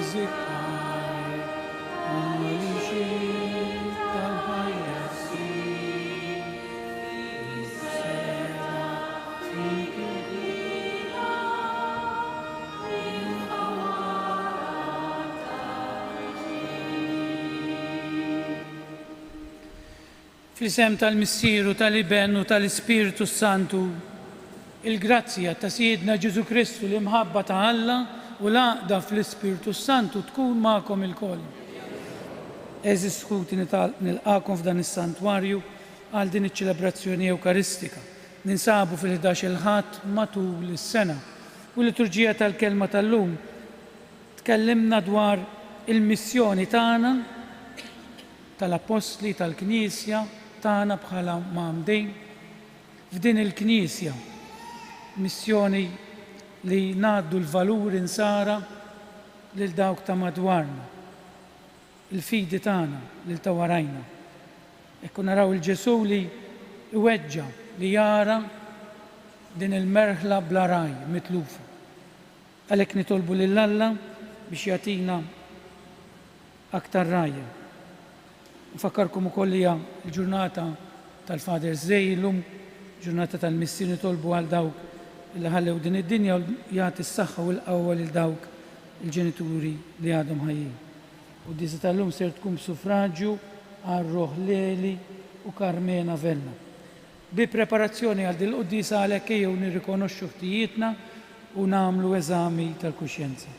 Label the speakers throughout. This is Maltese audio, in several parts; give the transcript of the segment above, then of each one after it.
Speaker 1: الذكرى كل شيء تغير فيه رسالة فيك Fl-isem tal-Missieru tal-Iben u tal-Ispiritu Santu, il-grazzja ta' Siedna Ġesu Kristu l-imħabba ta' Alla u l-għaqda fl-Ispiritu Santu tkun magħkom ilkoll. Eżis skuti nilqakom f'dan is-santwarju għal din iċ-ċelebrazzjoni Ewkaristika. Ninsabu fil-11 il-Ħadd matul is-sena u l-liturġija tal-kelma tal-lum tkellimna dwar il-missjoni tagħna tal-Apostli tal-Knisja tagħna bħala Mamdejn f'din il-Knisja, missjoni li ngħaddu l-valur insara lil dawk ta' madwarna, il-fidi tagħna lil ta' warajna. Ekku naraw il-Ġesu li iweġġa li jara din il-merħla bla raj mitlufa. Għalhekk nitolbu lil Alla biex jagħtina aktar rajja. Nfakkarkom ukoll hija l-ġurnata tal-Father's Day illum, ġurnata tal-Missir nitolbu għal dawk li ħallew din id-dinja u jagħti s-saħħa u l-qawwa lil dawk il-ġenituri li għadhom ħajjin. U d-disa tal-lum ser tkun suffraġġju għal Roħ Leli u Carmena Vella. Bi preparazzjoni għal din il-qudiesa għalhekk ejjew nirrikonoxxu ħtijietna u nagħmlu eżami tal-kuxjenza.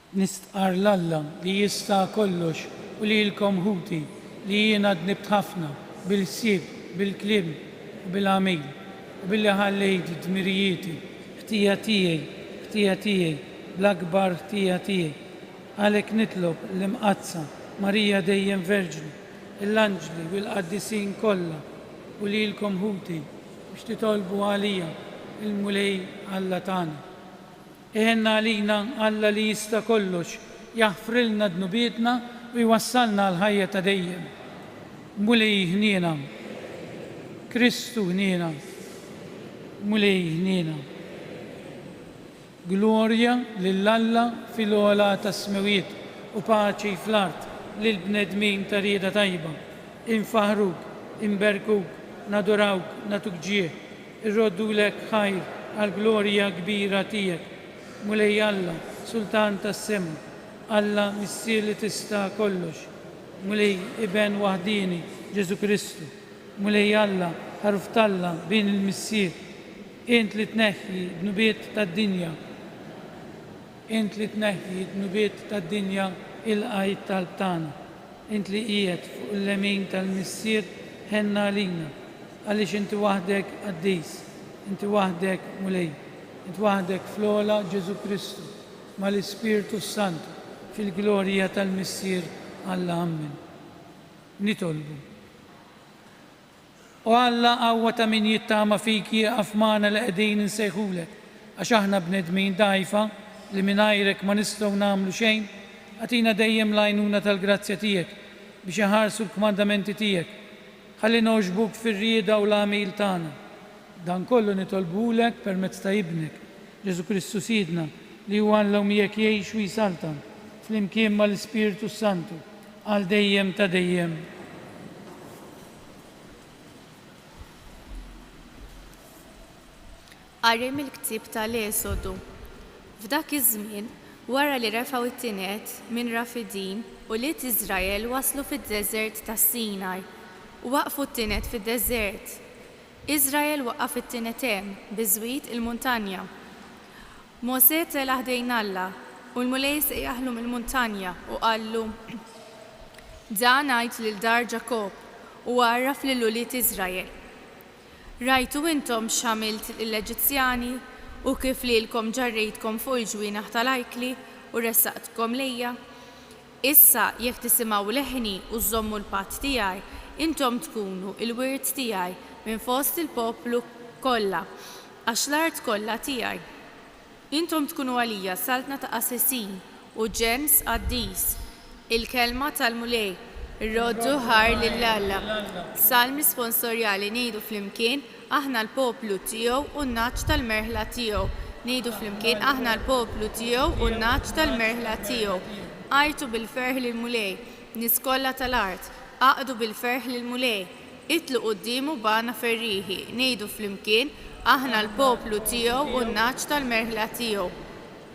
Speaker 1: Nistqar l-Alla li jista' kollox u li lkom ħuti li jiena dnibt ħafna bil-sieb, bil-kliem u bil-għamil u billi ħallejt dmirijieti, ħtija tiegħi, bl-akbar ħtija tiegħi. Għalhekk nitlob l-imqazza Marija dejjem Verġni, l-anġli u l-qaddisin kollha u li lkom ħuti biex titolbu għalija il-mulej Alla tagħna. Eħenna għalina Alla li jista' kollox jaħfrilna dnubietna u jwassalna l-ħajja ta' dejjem. Mulej ħniena, Kristu ħniena, mulej ħniena. Glorja lill-Alla fil-għola ta' smewiet u paċi fl-art lill-bnedmin ta' rieda tajba. Infaħruk, inberkuk, nadurawk, natuk ġieħ, irroddulek ħajr għal-glorja kbira tiegħek. Mulej Alla, Sultan tas-sema, Alla missier li tista' kollox. Mulej Iben waħdini, Ġesu Kristu. Mulej Alla, ħaruf Alla bejn il-missier. Int li tneħħi dnubiet tad-dinja. Int li tneħħi dnubiet tad-dinja il-qajt tal-btana. Int li qiegħed fuq il-lemin tal-missier ħenna għalina. Għaliex inti waħdek qaddis, inti waħdek mulej. Int waħdek fl-ola Ġesu Kristu mal-Ispiritu Santu fil-glorja tal-Missier Alla Amen. Nitolbu. U Alla qawwa ta' min jittama fik jieqaf magħna li qegħdin insejħulek għax aħna bnedmin dgħajfa li mingħajrek ma nistgħu nagħmlu xejn, agħtina dejjem l-għajnuna tal-grazzja tiegħek biex iħarsu l-kmandamenti tiegħek. Ħalli noġbuk fir-rieda u l-għamil tagħna. Dan kollu nitolbulek permezz ta' ibnek, Ġesu Kristu Sidna, li huwa Alla miegħek jgħix u jsaltan flimkien mal-Ispiritu Santu għal dejjem ta' dejjem.
Speaker 2: Qari mill-ktieb tal-Esodu. F'dak iż-żmien, wara li refgħu it-tinet minn Rafidin u li Iżrael waslu fid-deżert tas-Sinaj u waqfu t-tinet fid-deżert. Iżrael waqqaf it-tinetem biżwid il-muntanja. Mosè tela ħdejn Alla u l-mulej sejjaħlu mill-muntanja u qallu: Dan ngħid lil dar Ġakob u għarraf lil ulied Iżrael. Rajtu intom x'għamilt lill-Eġizzjani u kif lilkom ġarrejtkom fuq il-ġwienaħ tal-ajkli u ressaqtkom lejja. Issa jekk tisimgħu leħni u żommu l-patt tiegħi, intom tkunu il-wirt tiegħi minn fost il-poplu kollha, għax l-art kollha tiegħi. Intom tkunu għalija saltna ta' qassisin u ġens qaddis, il-kelma tal-mulej Roddu ħar lill-Alla. Salmi sponsorjali ngħidu flimkien aħna l-poplu tiegħu u n-naċ tal-merħla tiegħu. Ngħidu flimkien aħna l-poplu tiegħu u n-naċ tal-merħla tiegħu. Għajtu bil-ferħ lil mulej, nies kollha tal-art, aqdu bil-ferħ lil mulej, itlu qudiemu bana ferriħi. Ngħidu flimkien aħna l-poplu tiegħu u n-naċ tal-merħla tiegħu.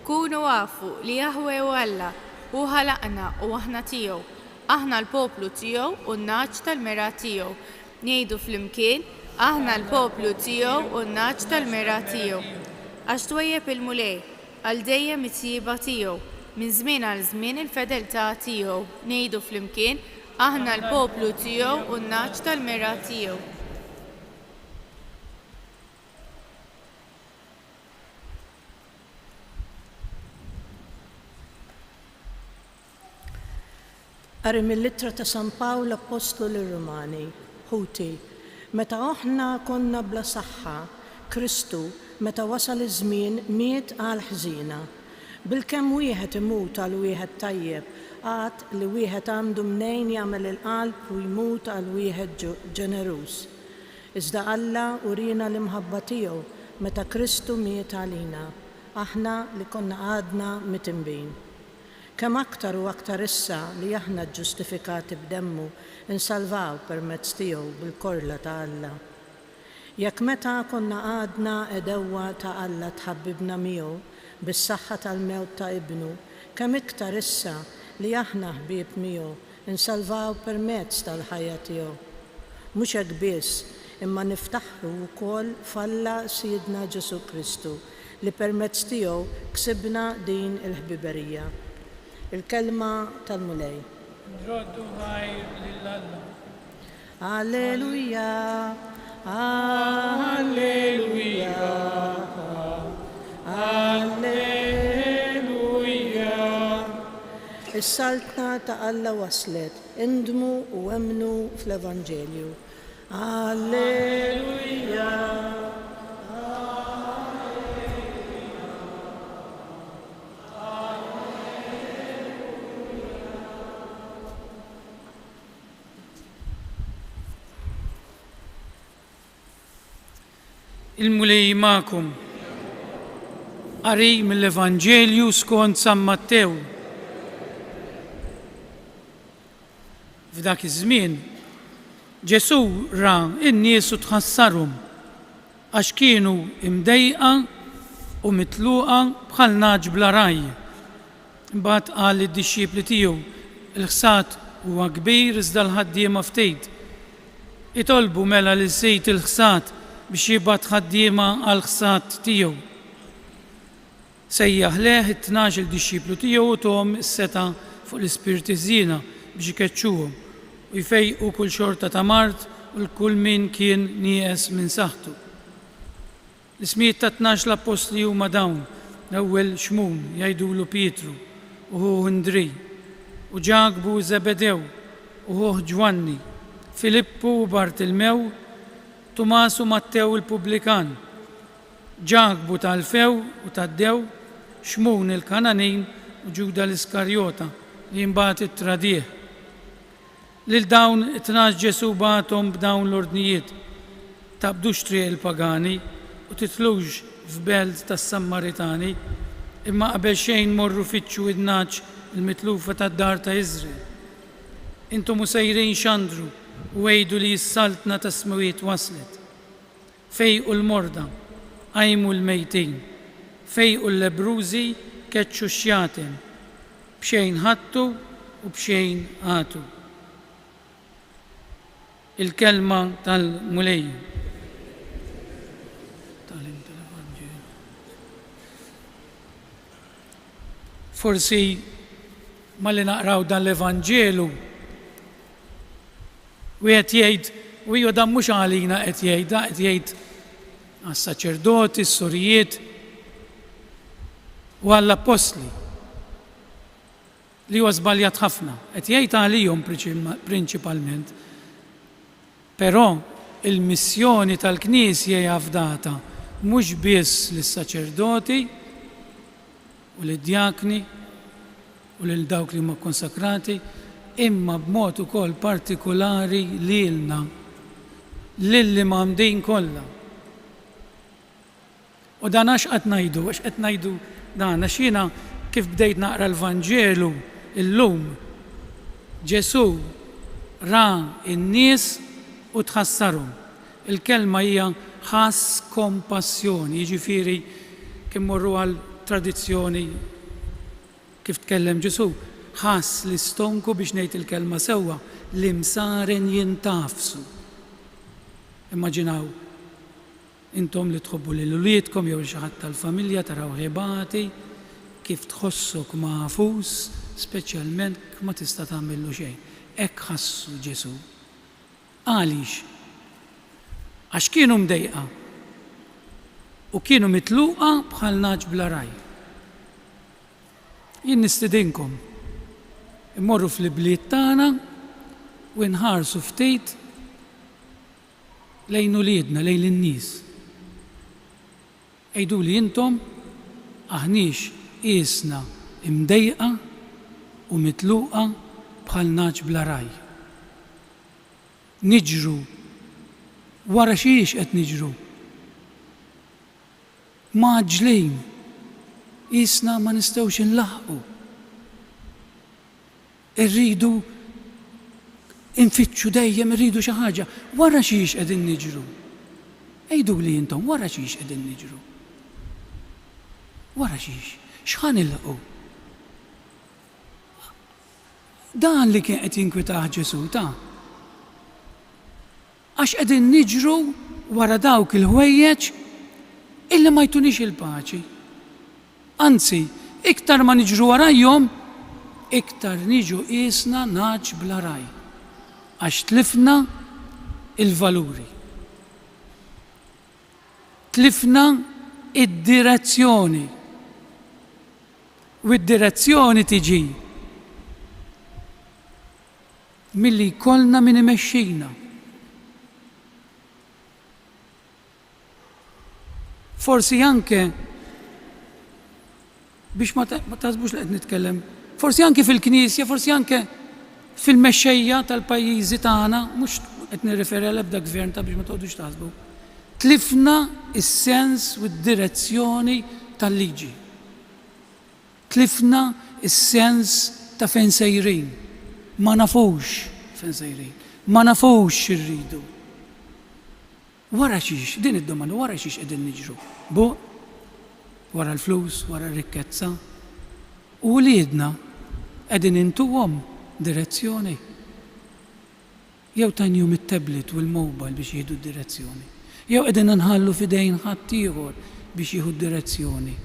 Speaker 2: Kunu għafu li Jahwe u Alla u ħalaqna u aħna tiegħu. Aħna l-poplu tiegħu u n-naċ tal-mera tiegħu. Ngħidu flimkien aħna l-poplu tiegħu u n-naċ tal-mera tiegħu. Għax twejjeb il-mulej għal dejjem it-tjieba tiegħu, minn żmien għal żmien il-fedeltà tiegħu. Ngħidu flimkien aħna l-poplu tiegħu u n-naċ tal-mera tiegħu.
Speaker 3: Qari mill-Littra ta' San Pawl Apostolu Rumani, ħuti, meta aħna konna bla saħħa, Kristu meta wasal iż-żmien miet għal ħżina. Bilkemm wieħed imut għal wieħed tajjeb, għad li wieħed għandu mnejn jagħmel il-qalb u jmut għal wieħed ġeneruż. Iżda Alla urina l-imħabba tiegħu meta Kristu miet għalina, aħna li konna għadna mitinbin. Kemm aktar u aktar issa li aħna ġustifikati b'demmu insalvaw permezz tiegħu bil-korla ta' Alla. Jekk meta konna għadna edewwa ta' Alla tħabbibna miegħu bis-saħħa tal-mewt ta' Ibnu, kemm iktar issa li aħna ħbieb miegħu insalvaw permezz tal-ħajja tiegħu. Mhux hekk biss, imma niftaħru wkoll f'Alla Siedna Ġesu Kristu li permezz tiegħu ksibna din il-ħbiberija. Il-kelma tal-mulej.
Speaker 1: Roddu ħajr lill-Alla.
Speaker 3: Alleluja, alleluja, alleluja. Is-saltna ta' Alla waslet, indmu u emnu fl-Evanġelju. Alleluja.
Speaker 1: Il-mulej ma'kum. Qari mill-Evanġelju skont San Mattew. F'dak iż-żmien Ġesu ra n-nies u tħassarhom għax kienu imdejqa u mitluqa bħal naġ bla raj. Imbagħad qal lid-dixxiepli tiegħu il-ħsad huwa kbir iżda l-ħaddiema ftit. Itolbu mela lil sejt il-ħsad biex jibgħat ħaddiema għal ħsad tiegħu. Sejjaħ leh it-tnax il-dixxieplu tiegħu u tuhom is-seta fuq l-ispirti żiena biex ikeċċuhom u jfejqu kull xorta ta' mart u l-kull min kien nieqes minn saħħtu. L-ismijiet ta' 12 l-apostli huma dawn: l-ewwel Xmun jgħidulu Pietru, uħuh Indrej, u Ġagbu Zebedew, uħuh Ġwanni, Filippu u Bartilmew, Tumasu Mattew il-Pubblikan, Ġagbu tal-Few u Taddew, Xmun il-Kananin u Ġuda l-Iskarjota li jimbagħad ittradih. Lil dawn it-tnax Ġesu bagħathom b'dawn l-ordnijiet: tabdux triq il-pagani u titlux f'belt tas-Sammaritani, imma qabel xejn morru fittxu id-naċ il-mitlufa tad-dar ta' Iżrael. Intom sejrin xandru u għejdu li s-saltna ta' smawiet waslet. Fejqu l-morda, għajmu l-mejtin, fejqu l-lebrużi, keċċu x-xjatem, bxejn ħattu u bxejn għatu. Il-kelma tal-mulej. Forsi ma li naqraw dan l-Evanġelu u qed jgħid u ju dan mhux għalina qed jgħid għas-saċerdoti, s-surijiet u għall-apostli li huwa żbaljat ħafna. Qed jgħid għalihom prinċipalment. Però il-missjoni tal-Knisja hija fdata mhux biss lis-saċerdoti u lid-djakni u lil dawk li huma konsakrati, imma b'mod ukoll partikolari lilna, lilli mamdin kollha. U dan għax qed ngħidu dan għax jiena kif bdejt naqra l-Vanġelu illum Ġesu ra n-nies u tħassarhom. Il-kelma hija ħass kompassjoni, jiġifieri kien morru għal tradizzjoni kif tkellem Ġesu, ħass l-istonku biex ngħid il-kelma sewwa li msaren jintafsu. Immaġinaw intom li tħobbu lil uliedkom jew xi ħadd tal-familja taraw ħibati kif tħossok magħfus, speċjalment ma tista' tagħmillu xejn. Hekk ħassu Ġesu. Għaliex? Għax kienu mdejqa u kienu mitluqa bħal naġ bla raj. Jien nistidinkom immorru fl-bliet tagħna u nħarsu ftit lejn uliedna, lejn in-nies. Ejdu li intom aħniex qiesna imdejqa u mitluqa bħal naġ bla raj. Niġru wara xiex qed niġru. Maġlejn qiesna ma nistgħux inlaħqu. Irridu infittxu dejjem irridu xi ħaġa. Wara xiex qegħdin niġru. Ejdu li intom wara xiex qegħdin niġru. Wara xiex, x'ħanilħqu? Dan li kien qed jinkwitaħ Ġesu ta' għax qegħdin niġru wara dawk il-ħwejjeġ illi ma jtunix il-paċi. Anzi, iktar ma niġru warajhom, iktar niġu qiesna naġ bla raj. Għax tlifna il-valuri. Tlifna id-direzzjoni. U id-direzzjoni tiġi milli jkollna min imexxina. Forsi anke biex ma taħsbux li qed nitkellem, forsi anke fil-Knisja, forsi anke fil-mexxejja tal-pajjiżi tagħna, mhux qed nirreferi għal ebda gvern ta' biex ma toqgħodux taħsbu. Tlifna is-sens u d-direzzjoni tal-liġi. Tlifna is-sens ta' fejn sejrin. Ma nafux fejn sejrin. Ma nafux x'irridu. Wara xiex, din id-domanda, wara xiex qegħdin niġru. Wara l-flus, wara r-rikkezza. U liedna qegħdin intuhom direzzjoni. Jew tanjum it-tablet u l-mobile biex jieħdu d-direzzjoni. Jew qegħdin nħallu f'idejn ħadd ieħor biex jieħu d-direzzjoni.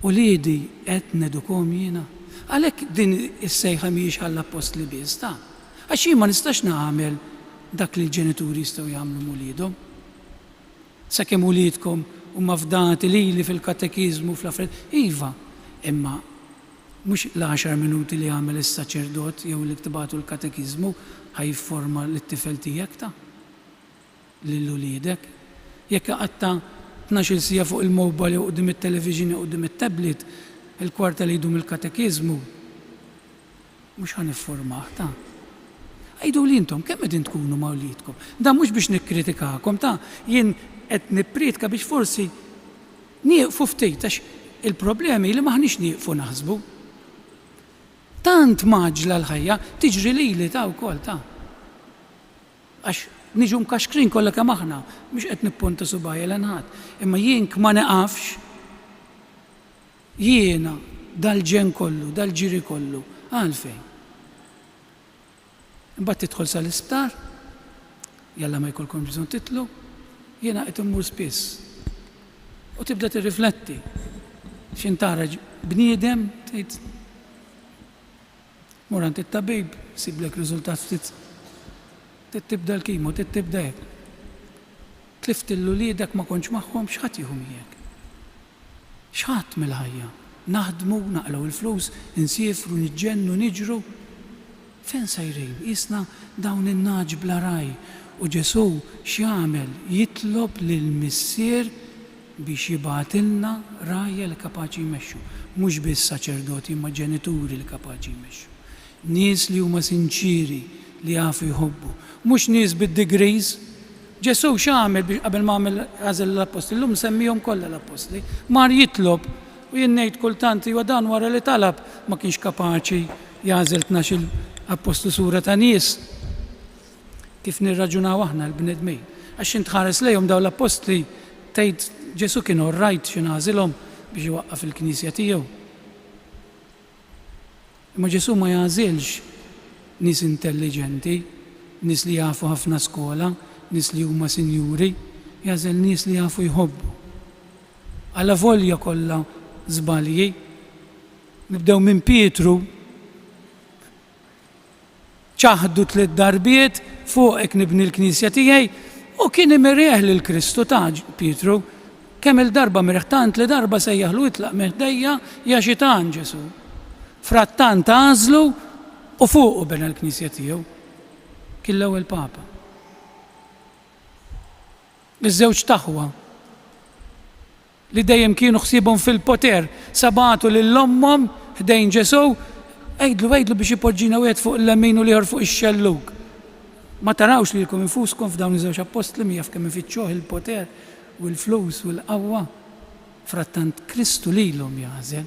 Speaker 1: U liedi qed nedukom jiena. Għalhekk din is-sejħa mhijiex għall-apostli biss ta'. Għax jien ma nistax nagħmel dak li l-ġenituri jistgħu jagħmlu muliedhom. Sakemm uliedkom huma fdati lili fil-katekiżmu fl-affarijiet. Iva, imma mhux l-10 minuti li jagħmel is-saċerdot jew li ktibatu l-katekiżmu ħajforma lit-tifel tiegħek ta' lil uliedek. Jekk qatta 12 sija fuq il-mobile jew qudiem it-television jew qudiem it-tablet, il-kwarta li jdum il-katekiżmu mhux ħaniffurmah ta'. Għajdu li intom kemm qegħdin tkunu ma' wliedkom. Dan mhux biex nikkritikakom ta' jien qed nippritka biex forsi nieqfu ftit għax il-problemi li maħniex nieqfu naħsbu. Tant maġla l-ħajja tiġri lili ta' wkoll ta'. Għax niġu mkaxkrin kollha kemm aħna, mhux qed nippunta subajja l-anħat. Imma jien ma neqafx jiena dal-ġen kollu, dal-ġiri kollu, għalfejn. Imbagħad tidħol sal-isptar, jalla ma jkollkom bżonn titlu, jiena qed immur spiss. U tibda tirrifletti. X'intara bniedem tgħid mur għand it-tabib, siblek riżultat ftit. Tibda l-kimo, tibda hekk. Tlift il-uliedek ma kontx magħhom x'ħadd jieħu miegħek. X'ħadd mill-ħajja. Naħdmu, naqlaw il-flus, insiefru, niġġennu, niġru. Fejn sejrin? Isna dawn in-naġ bla raj. U Ġesu x'jagħmel? Jitlob lill-missier biex jibgħatilna rajja li kapaċi jmexxu. Mhux biss saċerdoti imma ġenituri li kapaċi jmexxu. nies li huma sinċiri li jafu jħobbu, mhux nies bid-degrees. Ġesu x'għamel biex qabel ma għamel għażel l-apostli, llum semmihom kollha l-apostli. Mar jitlob u jien ngħid kultant iwa dan wara li talab ma kienx kapaċi jagħżel 12 apostlu sura ta' nies. Kif nirraġunaw aħna l-bnedmej. Għax intħares lejhom dawn l-apostli tgħid Ġesu kien orrajt x'ingħażilhom biex iwaqqaf il-Knisja tiegħu. Imma Ġesu ma jagħżilx nies intelligenti, nies li jafu ħafna skola, nies li huma sinjuri, jagħżel nies li jafu jħobbu. Alla volja kollha żbalji. Nibdew minn Pietru, ċaħdu 3 darbiet fuqek nibni l-Knisja tiegħi u kien imirieħ lil Kristu ta' Pietru. Kemm il-darba mirħtant li darba sejjaħlu itlaq meħdejja ja xitan Ġesu. Frattant għażlu u fuqu bena l-Knisja tiegħu. Kien l-ewwel Papa. Iż-żewġ taħwa li dejjem kienu ħsiebhom fil-poter sabatu lil-ommhom ħdejn Ġesu għejdlu biex ipoġġina wieħed fuq il-lemin u liħor fuq ix-xellug. Ma tarawx lilkom infuskom f'dawn iż-żewġ apostli jaf kemm ifittxuh il-poter u l-flus u l-qawwa. Frattant Kristu lilhom jagħżel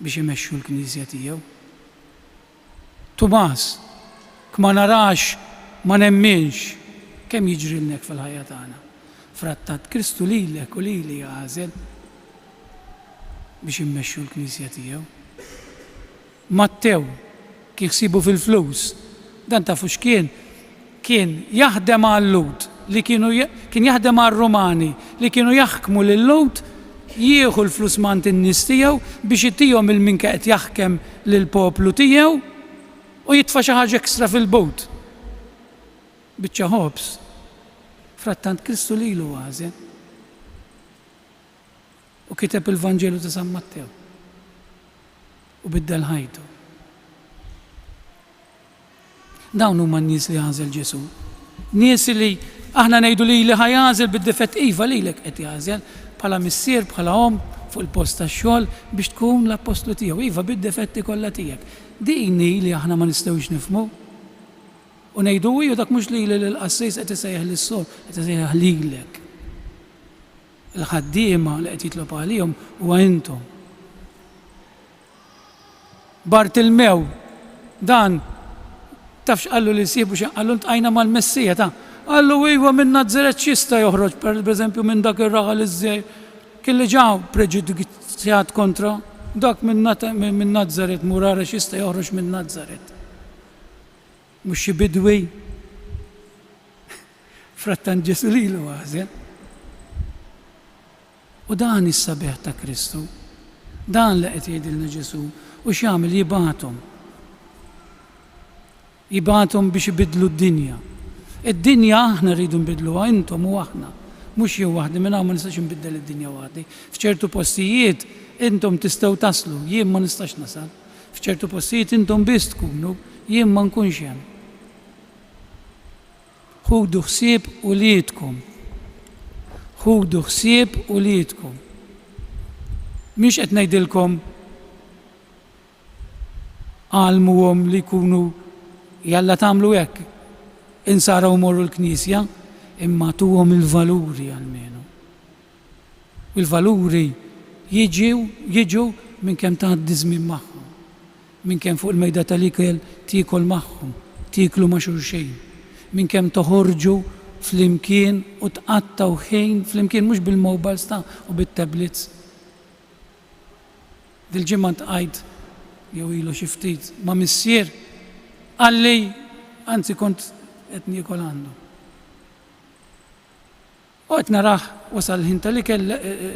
Speaker 1: biex imexxu l-Knisja tiegħu. Tumas, kma narax ma nemminx kemm jiġrilnek fil-ħajja tagħna. Frattant Kristu lilek u lili jagħżel biex immexxu l-Knisja tiegħu. Mattew kien ħsibu fil-flus, dan tafu x'kien? Kien jaħdem għal-Lut li kien jaħdem għal-Rumani li kienu jaħkmu lil-Lut jieħu l-flus mant in-nies tiegħu biex ittihom il-minka qed jaħkem lill-poplu tiegħu u jitfa' xi ħaġa ekstra fil-bowt. Biċċa ħobs. Frattant Kristu lilu għażel u kiteb il-Vanġelu ta' San Mattew u biddel ħajtu. Dawn huma n-nies li għażel Ġesu. Nies li aħna ngħidu li ħajjażel bid-difett iva lilek qed jagħżel bħala missier bħala om fuq il-post tax-xogħol biex tkun l-apostlu tiegħu. Iva bid-difetti kollha tiegħek. Dini li aħna ma nistgħux nifhmu. U ngħidu u dak mhux lili l-qassies qed isejjaħ lis-sol, qed isejjaħ lilek. Il-ħaddiema li qed jitlob għalihom huwa intom. Bartilmew dan tafx qallu li sibu xi qallu ntqajna mal-Messija ta' qallu iwa minn Nażaret x'jista' joħroġ pereżempju minn dak ir-raħal iż-żgħir kien li ġew preġudizzjat kontra dak minn Nażaret murara x'jista' joħroġ minn Nażaret. Mhux xi bidwi. Frattant Ġesu lilu għażel. U dan is-sabeħ ta' Kristu. Dan li qed jgħidilna Ġesu u x'jagħmel jibgħathom biex ibidlu d-dinja. Id-dinja aħna rridu nbidluha intom u aħna. Mhux jew waħdi minn hawn ma nistax inbiddel id-dinja waħdi. F'ċertu postijiet intom tistgħu taslu, jien ma nistax nasal. F'ċertu postijiet intom biss tkunu, jien ma nkunx hemm. Ħudu ħsieb uliedkom. Ħudu ħsieb uliedkom. Mhix qed ngħidilkom għalmuhom li jkunu jalla tagħmlu hekk. Insaraw morru l-Knisja imma tuhom il-valuri għalmenu. Il-valuri jiġu minn kemm tgħaddi żmien magħhom. Minn kemm fuq il-mejda tal-ikel tiekol magħhom, tieklu ma' xulxejn. Minn kemm toħorġu flimkien u tqattaw ħin flimkien mhux bil-mobiles u bit-tablets. Dil-ġimgħa tqajt jew ilu xi ftit ma' missier għalli anzi kont qed niekol għandu. U qed naraħ wasal ħin tal-ikel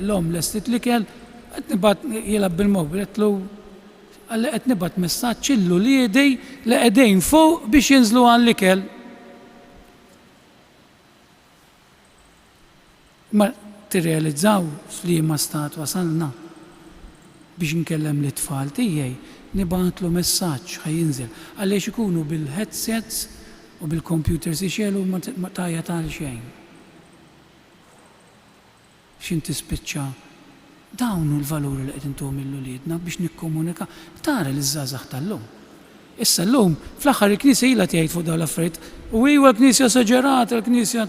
Speaker 1: l-om lestit l-ikel qed nibgħat jilgħab bil-mobil qed għalli qed nibgħat messaġġ illu li li qegħdin fuq biex jinżlu għall-ikel. Ma tirrealizzaw f'liema stat wasalna biex nkellem l-tfal tiegħi nibgħatlu messaġġ ħajinżel għaliex ikunu bil-headsets u bil-computers ixelu ma tajja tal xejn. X'inti spiċċa dawn hu l-valuri li qed intuhom lill-uliedna biex nikkomunika tara li żgħażagħ tal-lum Issa l-lum, fl-axar il-Knisja ila tgħid fuq dawn l-affarijiet. U iwa l-Knisja saġerata, l-Knisja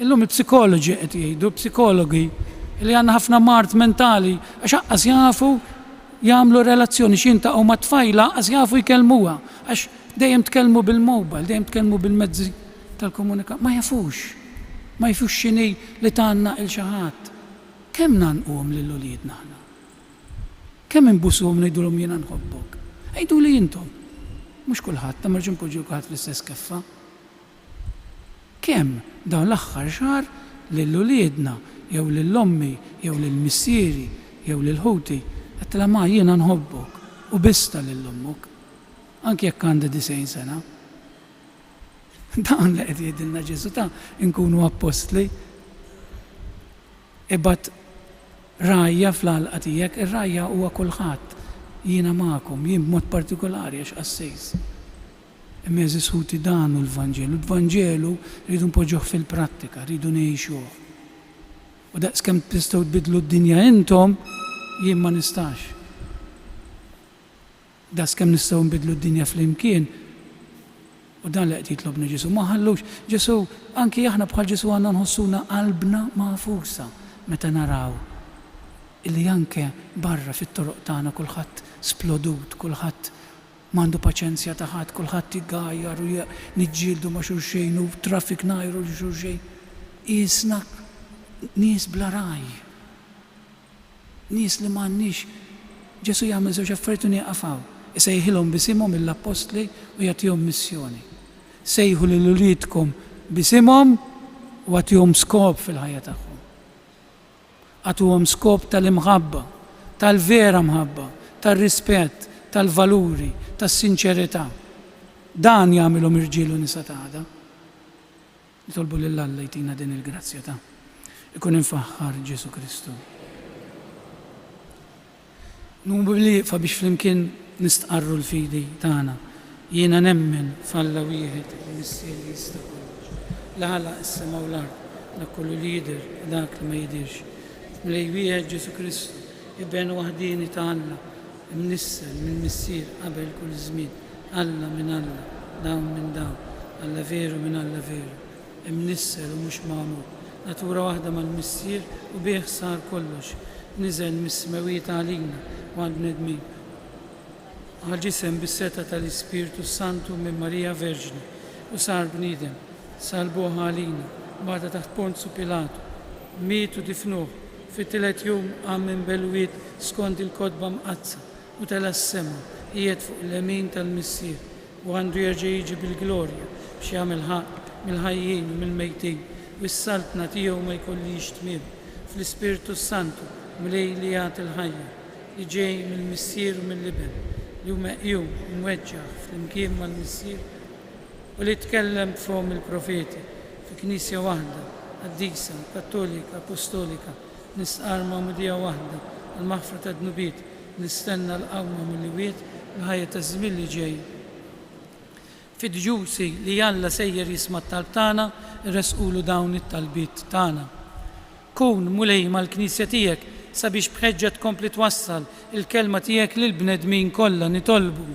Speaker 1: illum il-psikoloġi qed jgħidu, psikologi li għandna ħafna mart mentali għax aqqas jafu jagħmlu relazzjoni x'jintaqgħu ma' tfajla aqqas jafu jkellmuha għax dejjem tkellmu bil-mobile, dejjem tkellmu bil-mezzi tal-komunika. Ma jafux x'inhi li tgħandna il xi ħadd. Kemm nanquhom lill-uliedna aħna? Kemm inbusuhom ngħidulhom jiena nħobbok? Għidu li jintom. Mux kulħadd, ma rġun poġġu kulħadd fl-istess keffa. Kemm dawn l-aħħar xahar lill-uliedna, jew lill-ommi, jew lill-missieri, jew lill-ħuti, qed ma jiena nħobbok u bista lill-ommok. Anke jekk għandha 90 sena. Dan li qed jgħidilna Ġesu ta' nkunu apostli. Ibad rajja fl-għalqa tiegħek, ir-rajja huwa kulħadd. Jiena magħkom, jien b'mod partikolari għax qassejs. Imma jeżisħuti dan u l-Vanġelu. L-Vanġelu rridu npoġġuh fil-prattika, rridu ngħixuh. U daqskemm tistgħu tbidlu d-dinja intom, jien ma nistax. Daqskemm nistgħu nbidlu d-dinja flimkien, u dan li qed jitlobna Ġesu. Ma ħallux, Ġesu, anki aħna bħal Ġesu għandna nħossuna qalbna magħfusa meta naraw illi anke barra fit-toroq tagħna kulħadd splodut, kulħadd m'għandu paċenzja ta' ħadd, kulħadd igajjar u niġġieldu ma' xulxejn u traffik najru li xulxejn. Isna nies bla raj. Nies li m'għandniex. Ġesu jagħmel żewġ affarijiet u nieqafaw. Isejħilhom bisimhom mill-apostli u jagħtihom missjoni. Sejħu lil uliedkom bisimhom u għatihom skop fil-ħajja tagħhom. Għatuhom skop tal-imħabba, tal-vera mħabba, tal-rispett, tal-valuri, tas-sinċerità. Dan jagħmilhom irġiel u nisa ta' għada. Nitolbu lill-Alla jtina din il-grazzja ta' ikun infaħħar Ġesu Kristu. Numru li fa biex flimkien nistqarru l-fidi tagħna. Jiena nemmen f'Alla wieħed il-missier jista' kollox. L-għala is-sema u l-ard, dak kollu li jidher, dak li ma jidirx. Mlej wieħed Ġesu Kristu, ibben waħdini ta' Alla, imnissel minn missier qabel kull żmien, Alla minn Alla, dawn minn dawn, Alla veru minn Alla veru, imnissel u mhux magħmul, natura waħda mal-missier u bih sar kollox, niżel mis-smawiet għalina u għall-bnedmin. Għal-ġisem bis-seta tal-Ispiritu Santu minn Marija Verġni u sar bniedem, salbuh għalina, bada taħt Ponzu Pilatu, mietu difnuh, fit-tielet jum għammen belwiet skont il-kodba mqazza u tal-assema jiet fuq l-emin tal-missier u għandu jerġa' jiġi bil-glorja biex jagħmel ħaq mill-ħajjin u mill-mejtin u s-saltna tiegħu ma jkollix tmiem fl-Ispiritu Santu mlej li jagħti l-ħajja li ġej mill-missier u mill-liben li hu meqjum mweġġaħ fl-imkien mal-missier u li tkellem f'hom il-profeti fi knisja waħda qaddisa, kattolika, apostolika, nistqar ma'mudija waħda, għal-maħfra ta' dnubiet, nistenna l-qawma mill-wiet l-ħajja ta' żmien li ġej. Fid-ġusi li Alla sejjer jisma' t-talb tagħna, irresqulu dawn it-talbiet tagħna. Kun mulej mal-Knisja tiegħek sabiex bħeġġa tkompli twassal il-kelma tiegħek lill-bnedmin kollha nitolbu.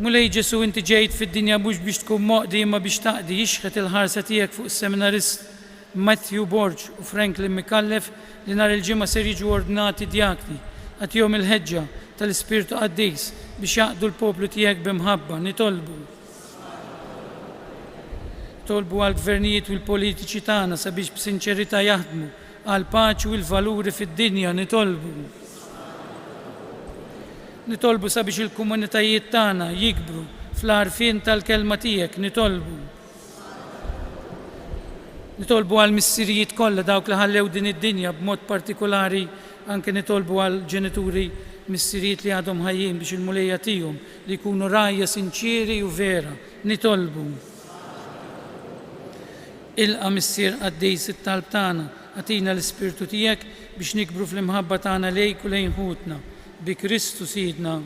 Speaker 1: Mulej Ġesu inti ġejt fid-dinja mhux biex tkun moqdi imma biex taqdi jixħet il-ħarsa tiegħek fuq is-seminarist Matthew Borg u Franklin Mikallef li nhar il-ġimgħa ser jiġu ordinati djakni għatihom il-ħeġġa tal-Ispirtu Qaddis biex jaqdu l-poplu tiegħek b'imħabba nitolbu. Tolbu għall-gvernijiet u l-politiċi tagħna sabiex b'sinċerità jaħdmu għal paċi u l-valuri fid-dinja nitolbu. Nitolbu sabiex il-komunitajiet tagħna jikbru fl-għarfien tal-kelma tiegħek nitolbu. Nitolbu għal missirijiet kollha dawk li ħallew din id-dinja b'mod partikolari anke nitolbu għal ġenituri missirijiet li għadhom ħajjin biex il-mulejja tihom li jkunu rajja sinċieri u vera nitolbu. Ilqa' missier Qaddis it-talb tagħna għatina l-Ispirtu tiegħek biex nikbru fl-imħabba tagħna lejk u lejn ħutna bi Kristu Sidna.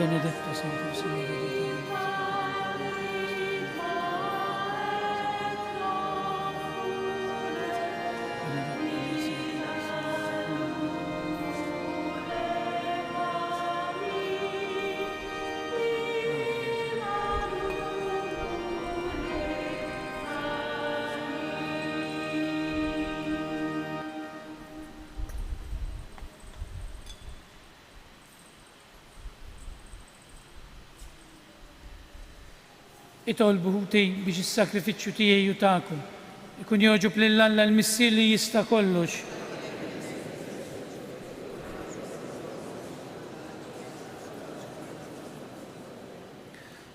Speaker 1: benedetto Sanctus in Itolbu ħuti biex is-sakrifiċċju tiegħi u tagħkom ikun joġob lil Alla l-Missier li jista' kollox.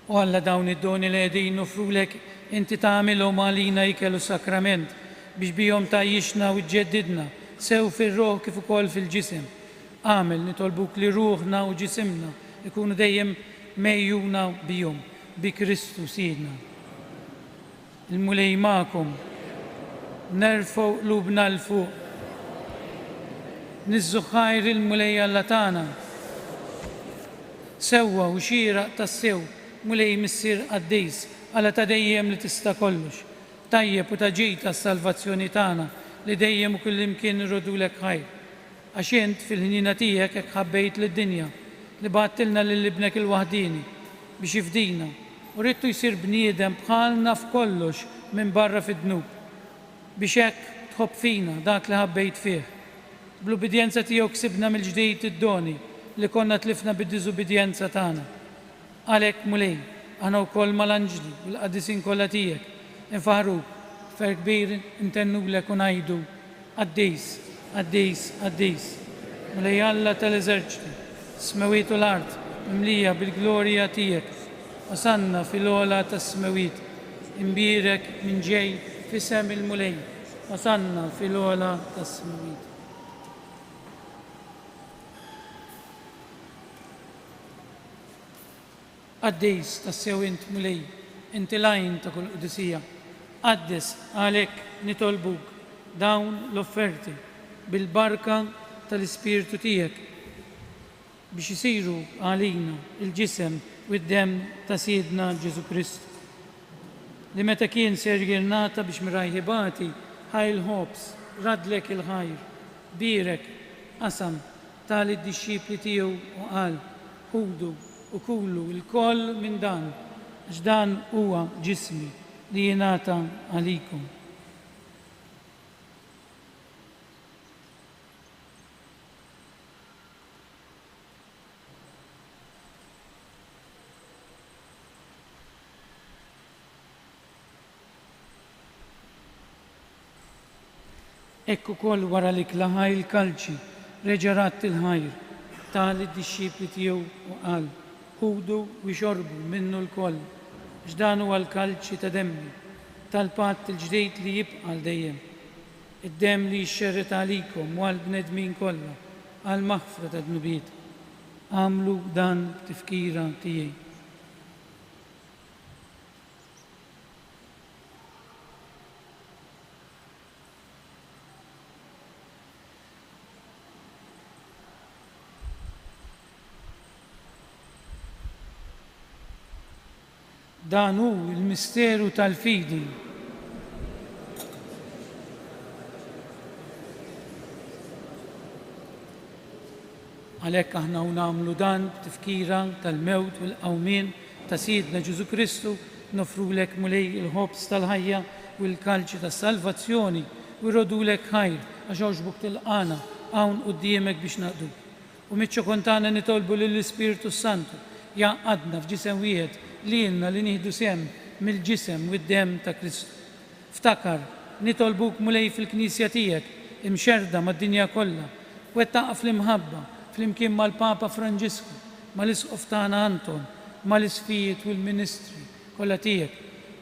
Speaker 1: U Alla dawn id-doni li qegħdin nofrulek inti tagħmilhom għalina jkellu sakrament biex bihom tgħajjixna u tġeddidna sew fir-ruħ kif ukoll fil-ġisem. Għamel nitolbuk li ruħna u ġisimna ikunu dejjem mejjuna bihom. Bi Kristu Sidna. Il-mulej ma'kom, nerfgħu qlubna l-fuq. Niżżu ħajr il-mulej Alla tagħna. Sewwa u xieraq tas-sew, mulej missier Qaddejs, Alla ta' dejjem li tista' kollox. Tajjeb u ta' ġid tas-salvazzjoni tagħna li dejjem u kullimkien irrodulek ħajr. Għax int fil-ħnina tiegħek hekk ħabbejt lid-dinja li bagħtilna lil ibnek il-waħdini biex jifdina. U ridtu jsir bniedem bħalna f'kollox minn barra fid-dnub biex hekk tħobb fina dak li ħabbejt fih. Bl-ubidjenza tiegħu ksibna mill-ġdid id-doni li konna tlifna bid-diżubidjenza tagħna. Għalhekk mulej, aħna wkoll mal-anġli u l-qaddisin kollha tiegħek infaħruk fer kbir intennulek u ngħidu Qaddejs, Qaddejs, Qaddejs. Mulej Alla tal-eżerċiti, s-smawiet u l-art mimlija bil-glorja tiegħek. Wasanna fil-ola tas-smawiet, imbirek minn ġej f'isem il-mulej. Wasanna fil-ola tas-smawiet. Qaddejs tas-sew int mulej, inti lajn ta' kull qudisija. Qaddes għalhekk nitolbuk dawn l-offerti bil-barka tal-Ispirtu tiegħek biex isiru għalina il-ġisem u d-dem ta' Sidna Ġesu Kristu. Li meta kien ser jirnata biex mirajħibati ħajl ħobs, radlek il-ħajr, birek, qasam tal id-disċipli tiegħu u qal ħudu u kullu il-koll minn dan, għax dan huwa ġismi li jingħata għalikom. Ekku koll wara li klaħaj il-kalċi, reġarat il-ħajr, tal id-disċipli tiegħu u qal, ħudu u xorbu minnu l-koll, x'dan huwa l-kalċi ta' demmi, tal-patt il-ġdejt li jibqa' dejjem. Id-dem li jxerret għalikom u għall-bnedmin kollha, għall-maħfra ta' dnubiet. Għamlu dan tifkira tiegħi. Dan hu il-misteru tal-fidi. Għalhekk aħna nagħmlu dan b'tifkira tal-mewt u l-qawmien ta' Sidna Ġesu Kristu, nofrulek mulej il-ħobs tal-ħajja u l-kalċi tas-salvazzjoni u jrodulek ħajr għax għoġbuk tilqana hawn quddiemek biex naqdu. U miċ-ċokontana nitolbu lill-Ispiritu Santu jaqadna f'ġisem wieħed li jenna li nieħdu sem mill-ġisem u d-dem ta' Kristu. Ftakar, nitolbuk mulej fil-Knisja tiegħek, imxerda mad-dinja kollha, wettaqa fl-imħabba, fl-imkien mal-Papa Franġisku, mal-Isqof tagħna Anton, mal-isfijiet u l-ministri kollha tiegħek.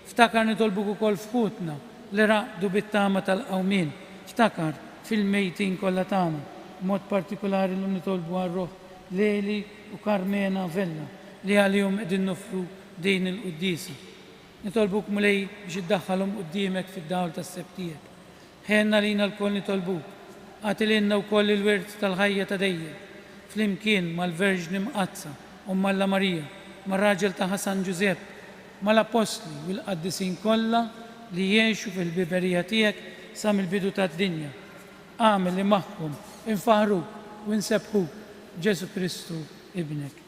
Speaker 1: Ftakar nitolbuk ukoll f'ħutna li raqdu bit-tama tal-qawmien. Ftakar fil-mejtin kollha tagħna, b'mod partikolari li nitolbu għar-Roħ Leli u Carmena Vella li għalihom qegħdin nofru din il-quddisa. Nitolbuk mulej biex iddaħħalhom quddiemek fid-dawl tas-seb tiegħek. Ħenna lina l-koll nitolbuk, għatililna wkoll il-wirt tal-ħajja ta' dejjem, flimkien mal-Verġni Mqazza Alla Marija, mar-raġel taħa San Giuseppe, mal-apostli u l-qaddisin kollha li jgħixu fil-biberija tiegħek sa mill-bidu tad-dinja. Għamel li magħhom infaħruk u nsebħuk Ġesu Kristu ibnek.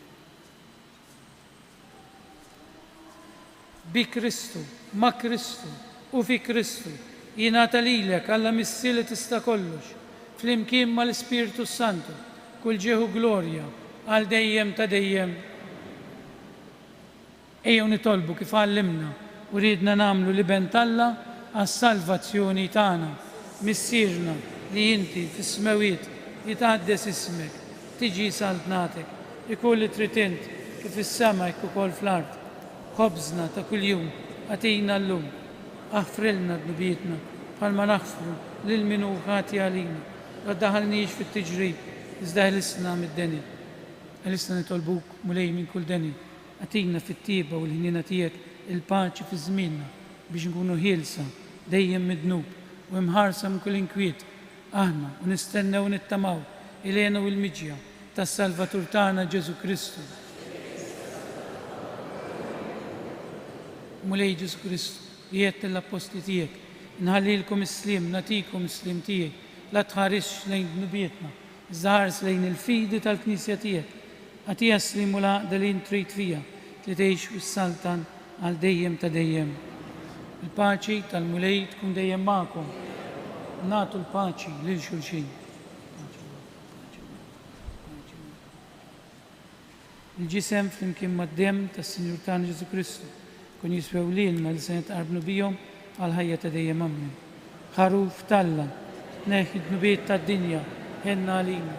Speaker 1: Bi Kristu, ma' Kristu u fi Kristu jingħata lilek Alla missi li tista' kollox, flimkien mal-Ispiritu Santu, kull ġieħu glorja għal dejjem ta' dejjem. Ejjew nitolbu kif għallimna u ridna nagħmlu li bentalla għas-salvazzjoni tagħna, missierna li inti fis-smawiet jitqaddes ismek, tiġi saltnatek, ikun li trid int kif is-sema jekk ukoll fl-art. Ħobżna ta' kuljum għatina llum, aħfrilna d-nubietna bħalma naħfru lil min hu ħati għalina, ma ddaħħalniex fit-tiġrib, iżda ħlisna mid-deni. Ħlisna nitolbuk mulej minn kull deni, għatina fit-tieba u l-ħnina tiegħek il-paċi fi żmienna biex nkunu ħielsa dejjem mid-dnub u mħarsa minn kull inkwiet. Aħna u nistennew u nittamaw ilena u l-miġja tas-Salvatur tagħna Ġesu Kristu. Mulej Ġesu Kristu, li jgħid l-apostli tiegħek, nħallilkom is-slim, natikom is-slim tiegħek, la tħarix lejn dnubietna, żħares lejn il-fidi tal-Knisja tiegħek, għatija s-slim u l-għaqda li trid fija, li tgħix fis-saltan għal dejjem ta' dejjem. Il-paċi tal-mulej tkun dejjem magħkom. Nagħtu l-paċi lil xulxin. Il-ġisem flimkien mad-dem tas-Sinjur tagħna Ġesu Kristu kun jiswew lilna li se nitqarbnu bihom għal ħajja ta' dejjem amen. Ħaruf talla, tneħħi d-nubiet tad-dinja, ħenna għalina.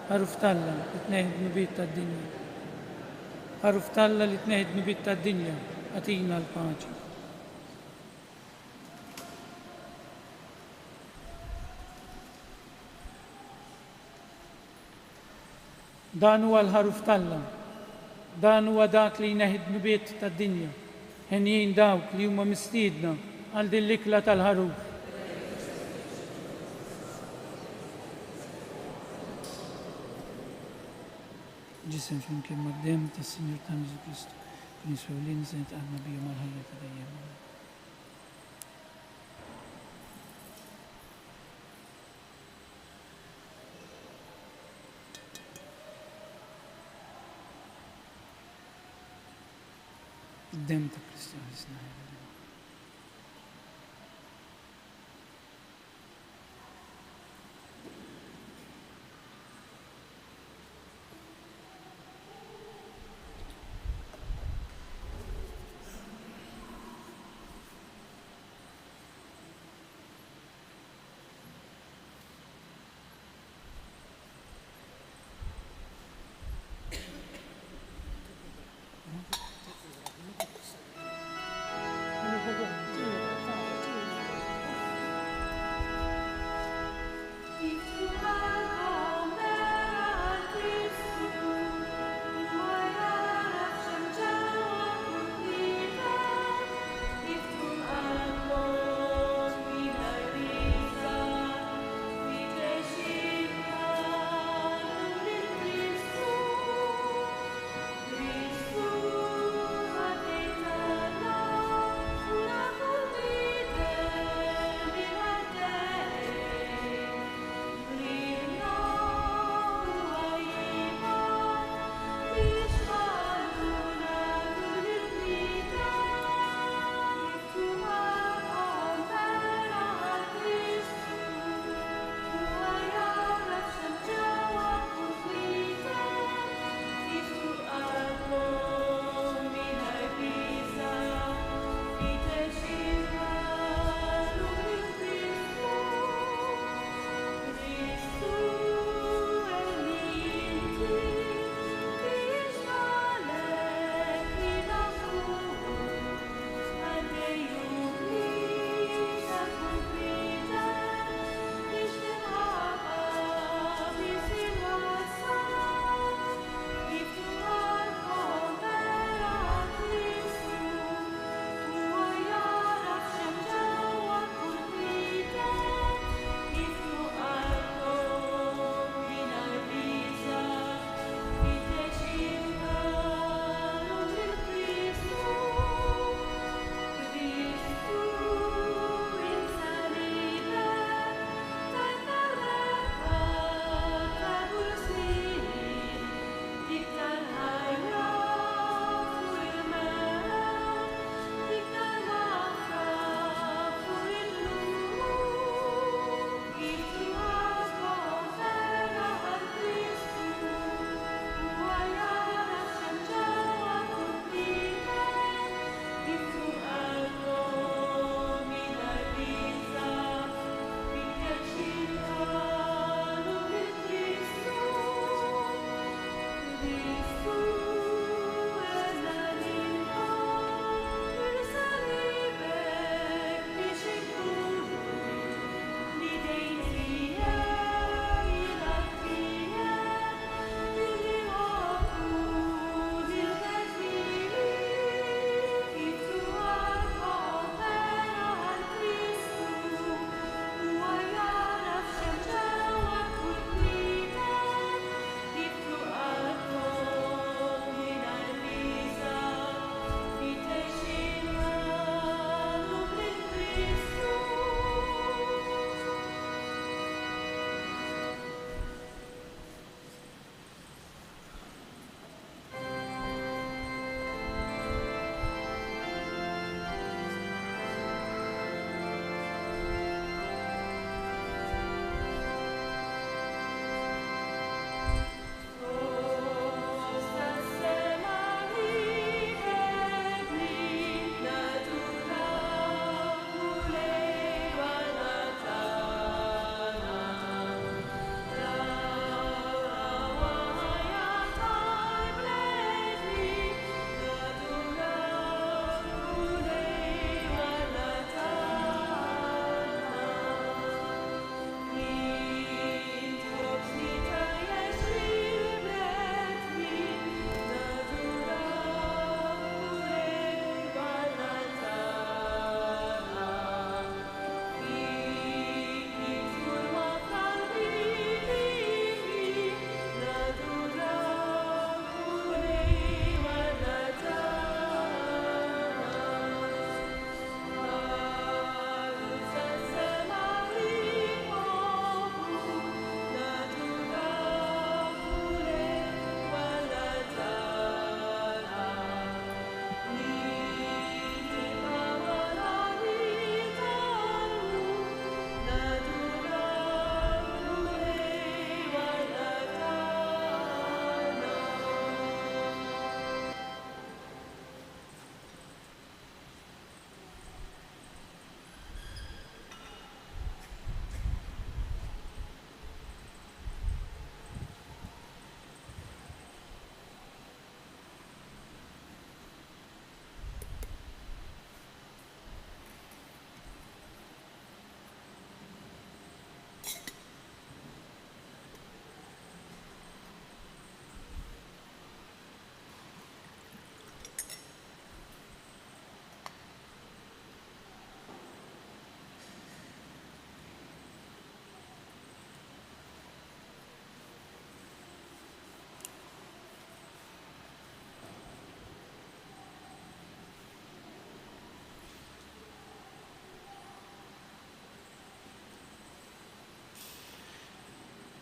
Speaker 1: Ħaruf talla li tneħħi d-nubiet tad-dinja. Ħaruf talla li tneħħi d-nubiet tad-dinja, għatina l-paċi. Dan huwa l-ħaruf talla, dan huwa dak li jneħħi d-nubiet tad-dinja. Ħenjin dawk li huma mistiedna għal din l-ikla tal-ħaruf. Ġisem flimkien mad-dem tas-Sinjur tagħna Ġesu Kristu, kun jiswew lilna se nitqarbnu bihom għal ħajja ta' dejjem. Dem ta' Kristu ħisna.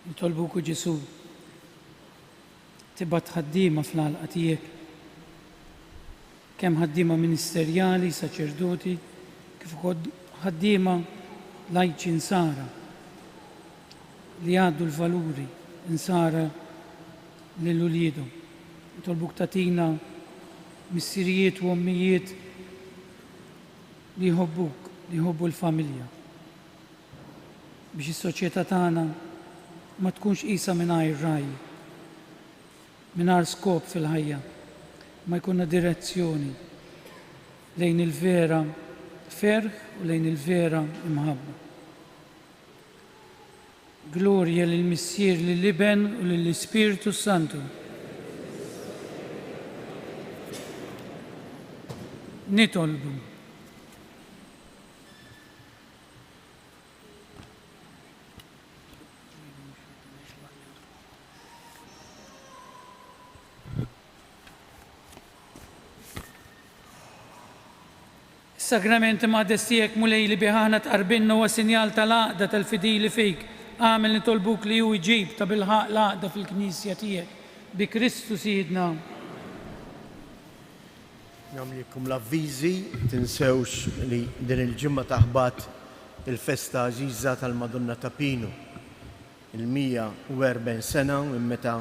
Speaker 1: nitolbuku Ġesu tibgħat ħaddiema fl-għalqa tiegħek, kemm ħaddiema ministerjali, saċerdoti, kif ukoll ħaddiema lajċi nsara li għaddu l-valuri nsara lil uliedhom. Nitolbuk tagħtina missirijiet u ommijiet li jħobbuk, li jħobbu l-familja, biex is-soċjetà tagħna ma tkunx qisha mingħajr raj, mingħajr skop fil-ħajja, ma jkunna direzzjoni lejn il-vera ferħ u lejn il-vera imħabba. Glorja lill-Missier, lill-Iben u lill-Ispiritu Santu. Nitolbu. Sagramenti maqdestijek mulej li biħana tqarbinna huwa sinjal tal-għaqda tal-fidili fik. Għamel nitolbuk li hu jġib ta' bilħaq l-għaqda fil-Knisja tiegħek bi Kristu Sidna.
Speaker 4: Nagħmlikom l-avviżi, tinsewx li din il-ġimma taħbat il-festa ġiża tal-Madonna ta' Pinu. Il-140 sena minn meta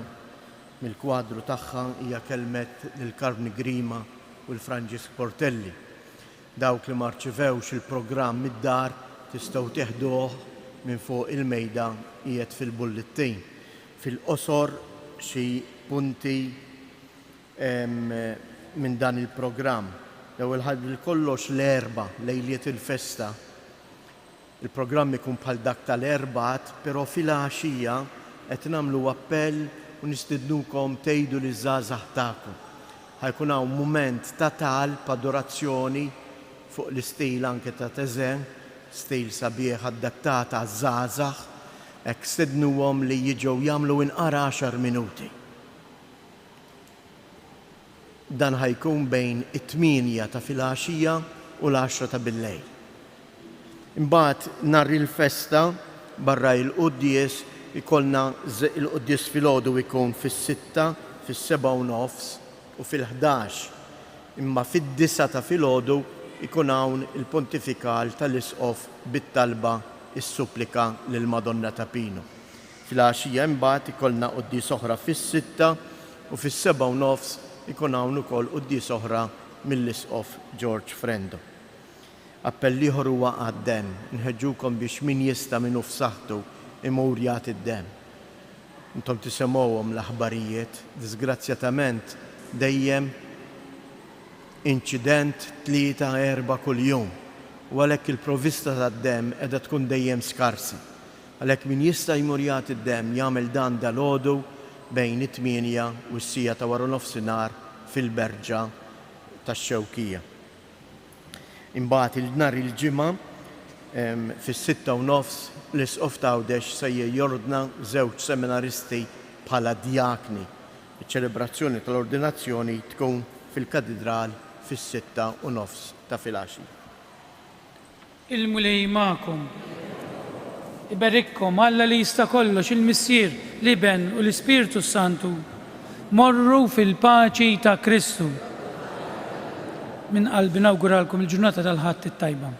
Speaker 4: mill-kwadru tagħha hija kelmet lill-Karni Grima u l-Franġisk Portelli. Dawk li ma rċivewx il-programm mid-dar tistgħu teħduh minn fuq il-mejda qiegħed fil-bulletin. Fil-qosor xi punti minn dan il-programm. L-ewwel ħadd kollox l-erba' lejliet il-festa. Il-programm ikun bħal dak tal-erbat, però fil-għaxija qed nagħmlu appell u nistidnukom tgħidu liż-żgħażagħ tagħkom. Ħajkun hawn mument ta' talb adorazzjoni fuq l-istil anke ta' teżen, stil sabiħ adattata għaż-żgħażagħ, hekk stednuhom li jiġu jagħmlu inqara 10 minuti. Dan ħajkun bejn it-8 ta' filgħaxija u l-10 ta' bil-lejl. Imbagħad nhar il-festa barra il-quddies ikollna il-quddies filgħodu jkun fis-6, fis-7:30 u fil-11. Imma fid-9 ta' filgħodu ikun hawn il-pontifikal tal-isqof bit-talba is-supplika lil Madonna ta' Pinu. Fil-għaxija imbagħad ikollna quddies oħra fis-6 u fis-7:30 ikun hawn ukoll quddies oħra mill-isqof George Frendo. Appell ieħor huwa għad-dem, nħeġġukom biex min jista' minnu f'saħħtu imur jagħti d-dem. Intom tisimgħuhom l-aħbarijiet, disgrazzjatament dejjem inċident 3-4 kuljum u għalhekk il-provvista tad-dem qiegħda tkun dejjem skarsi. Għalhekk min jista' jmur jagħti d-dem jagħmel dan dalgħodu bejn it-8 u s-sija ta' wara nofsinhar fil-berġa tax-Xewkija. Imbagħad il-nhar il-ġimgħa fis-6:30 l-isqof ta' Għawdex se jordna żewġ seminaristi bħala djakni. Iċ-ċelebrazzjoni tal-ordinazzjoni tkun fil-katedral fis-6:30 ta' filgħaxija.
Speaker 1: Il-mulej magħkom. Iberikkom Alla li jista' kollox, il-Missier, l-Iben u l-Ispiritu Santu. Morru fil-paċi ta' Kristu. Min qalbi nawguralkom il-ġurnata tal-ħadd it-tajba.